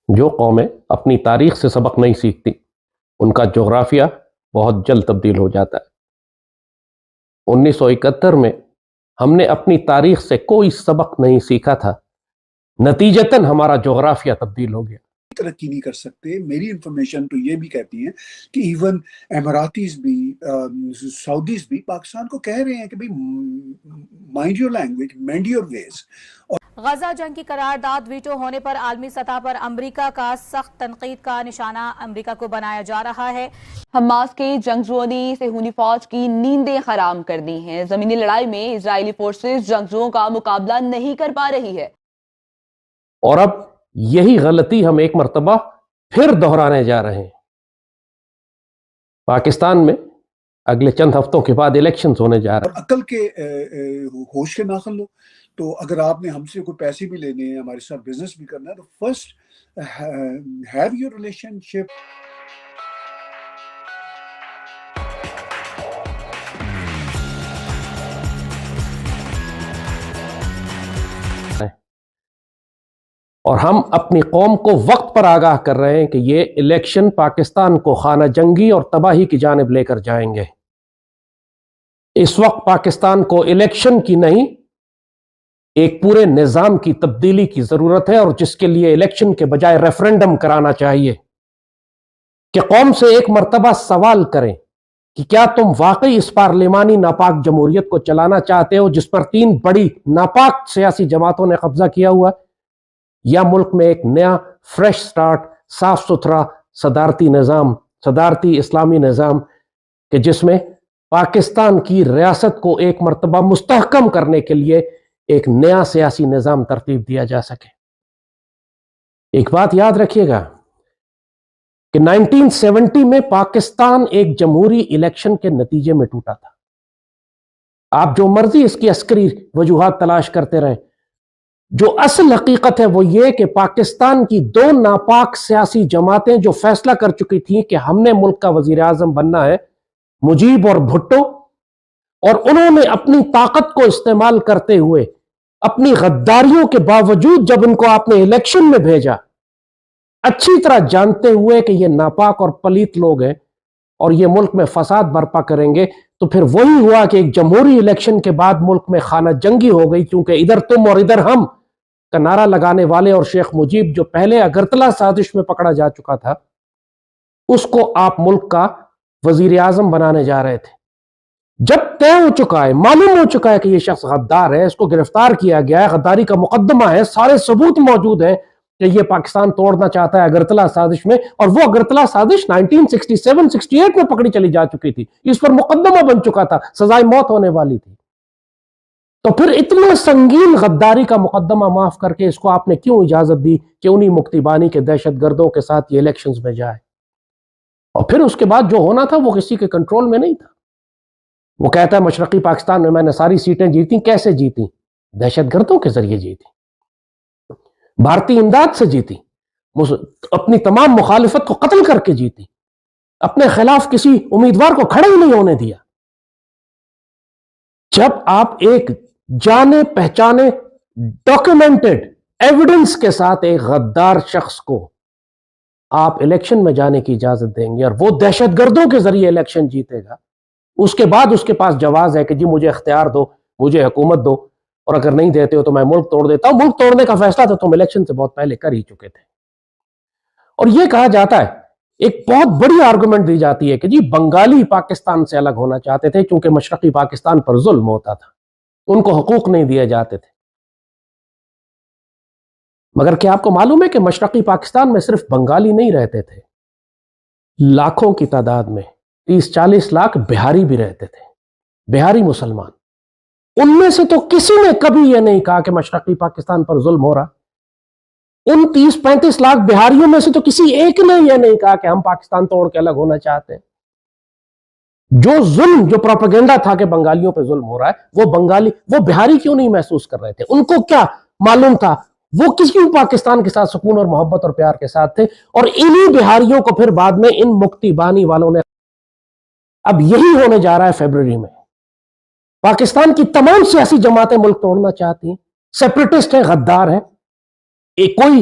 جو قومیں اپنی تاریخ سے سبق نہیں سیکھتی ان کا جغرافیہ بہت جلد تبدیل ہو جاتا ہے۔ 1971 میں ہم نے اپنی تاریخ سے کوئی سبق نہیں سیکھا تھا، نتیجتاً ہمارا جغرافیہ تبدیل ہو گیا۔ ترقی نہیں کر سکتے۔ میری انفارمیشن تو یہ بھی کہتی ہیں کہ ایون اماراتیز بھی سعودیز بھی پاکستان کو کہہ رہے ہیں کہ بھئی mind your language, mend your ways. Gaza جنگ کی قرارداد ویٹو ہونے پر عالمی سطح پر امریکہ کا سخت تنقید کا نشانہ امریکہ کو بنایا جا رہا ہے۔ حماس کے جنگجوؤں نے صہیونی فوج کی نیندیں حرام کر دی ہیں۔ زمینی لڑائی میں اسرائیلی فورسز جنگجوؤں کا مقابلہ نہیں کر پا رہی ہے، اور اب یہی غلطی ہم ایک مرتبہ پھر دہرانے جا رہے ہیں۔ پاکستان میں اگلے چند ہفتوں کے بعد الیکشنز ہونے جا رہے ہیں۔ اور عقل کے ہوش کے ناخن لو، تو اگر آپ نے ہم سے کوئی پیسے بھی لینے ہیں، ہمارے ساتھ بزنس بھی کرنا ہے، تو فرسٹ ہیو یور ریلیشن شپ۔ اور ہم اپنی قوم کو وقت پر آگاہ کر رہے ہیں کہ یہ الیکشن پاکستان کو خانہ جنگی اور تباہی کی جانب لے کر جائیں گے۔ اس وقت پاکستان کو الیکشن کی نہیں، ایک پورے نظام کی تبدیلی کی ضرورت ہے، اور جس کے لیے الیکشن کے بجائے ریفرنڈم کرانا چاہیے کہ قوم سے ایک مرتبہ سوال کریں کہ کیا تم واقعی اس پارلیمانی ناپاک جمہوریت کو چلانا چاہتے ہو جس پر 3 بڑی ناپاک سیاسی جماعتوں نے قبضہ کیا ہوا، یا ملک میں ایک نیا فریش سٹارٹ، صاف ستھرا صدارتی نظام، صدارتی اسلامی نظام کہ جس میں پاکستان کی ریاست کو ایک مرتبہ مستحکم کرنے کے لیے ایک نیا سیاسی نظام ترتیب دیا جا سکے۔ ایک بات یاد رکھیے گا کہ 1970 میں پاکستان ایک جمہوری الیکشن کے نتیجے میں ٹوٹا تھا۔ آپ جو مرضی اس کی عسکری وجوہات تلاش کرتے رہیں، جو اصل حقیقت ہے وہ یہ کہ پاکستان کی 2 ناپاک سیاسی جماعتیں جو فیصلہ کر چکی تھیں کہ ہم نے ملک کا وزیر اعظم بننا ہے، مجیب اور بھٹو، اور انہوں نے اپنی طاقت کو استعمال کرتے ہوئے اپنی غداریوں کے باوجود جب ان کو آپ نے الیکشن میں بھیجا، اچھی طرح جانتے ہوئے کہ یہ ناپاک اور پلیت لوگ ہیں اور یہ ملک میں فساد برپا کریں گے، تو پھر وہی ہوا کہ ایک جمہوری الیکشن کے بعد ملک میں خانہ جنگی ہو گئی، کیونکہ ادھر تم اور ادھر ہم کا نعرہ لگانے والے اور شیخ مجیب جو پہلے اگرتلہ سازش میں پکڑا جا چکا تھا، اس کو آپ ملک کا وزیر اعظم بنانے جا رہے تھے۔ جب طے ہو چکا ہے، معلوم ہو چکا ہے کہ یہ شخص غدار ہے، اس کو گرفتار کیا گیا ہے، غداری کا مقدمہ ہے، سارے ثبوت موجود ہیں کہ یہ پاکستان توڑنا چاہتا ہے اگرتلہ سازش میں، اور وہ اگرتلہ سازش 1967-68 میں پکڑی چلی جا چکی تھی، اس پر مقدمہ بن چکا تھا، سزائے موت ہونے والی تھی۔ تو پھر اتنا سنگین غداری کا مقدمہ معاف کر کے اس کو آپ نے کیوں اجازت دی کہ انہی مکتی بانی کے دہشت گردوں کے ساتھ یہ الیکشنز میں جائے؟ اور پھر اس کے بعد جو ہونا تھا وہ کسی کے کنٹرول میں نہیں تھا۔ وہ کہتا ہے مشرقی پاکستان میں نے ساری سیٹیں جیتی۔ کیسے جیتی؟ دہشت گردوں کے ذریعے جیتی، بھارتی امداد سے جیتی، اپنی تمام مخالفت کو قتل کر کے جیتی، اپنے خلاف کسی امیدوار کو کھڑا ہی نہیں ہونے دیا۔ جب آپ ایک جانے پہچانے ڈاکیومنٹڈ ایویڈنس کے ساتھ ایک غدار شخص کو آپ الیکشن میں جانے کی اجازت دیں گے اور وہ دہشت گردوں کے ذریعے الیکشن جیتے گا، اس کے بعد اس کے پاس جواز ہے کہ جی مجھے اختیار دو، مجھے حکومت دو، اور اگر نہیں دیتے ہو تو میں ملک توڑ دیتا ہوں۔ ملک توڑنے کا فیصلہ تو تم الیکشن سے بہت پہلے کر ہی چکے تھے۔ اور یہ کہا جاتا ہے، ایک بہت بڑی آرگومنٹ دی جاتی ہے کہ جی بنگالی پاکستان سے الگ ہونا چاہتے تھے کیونکہ مشرقی پاکستان پر ظلم ہوتا تھا، ان کو حقوق نہیں دیے جاتے تھے۔ مگر کیا آپ کو معلوم ہے کہ مشرقی پاکستان میں صرف بنگالی نہیں رہتے تھے، لاکھوں کی تعداد میں 30-40 لاکھ بہاری بھی رہتے تھے، بہاری مسلمان۔ ان میں سے تو کسی نے کبھی یہ نہیں کہا کہ مشرقی پاکستان پر ظلم ہو رہا۔ ان 30-35 لاکھ بہاریوں میں سے تو کسی ایک نے یہ نہیں کہا کہ ہم پاکستان توڑ کے الگ ہونا چاہتے ہیں۔ جو ظلم، جو پروپیگنڈا تھا کہ بنگالیوں پہ ظلم ہو رہا ہے، وہ بہاری کیوں نہیں محسوس کر رہے تھے؟ ان کو کیا معلوم تھا؟ وہ کیوں پاکستان کے ساتھ سکون اور محبت اور پیار کے ساتھ تھے؟ اور انہی بہاریوں کو پھر بعد میں ان مکتی بانی والوں نے، اب یہی ہونے جا رہا ہے فیبروری میں۔ پاکستان کی تمام سیاسی جماعتیں ملک توڑنا چاہتی ہیں، سیپریٹسٹ ہیں، غدار ہیں۔ کوئی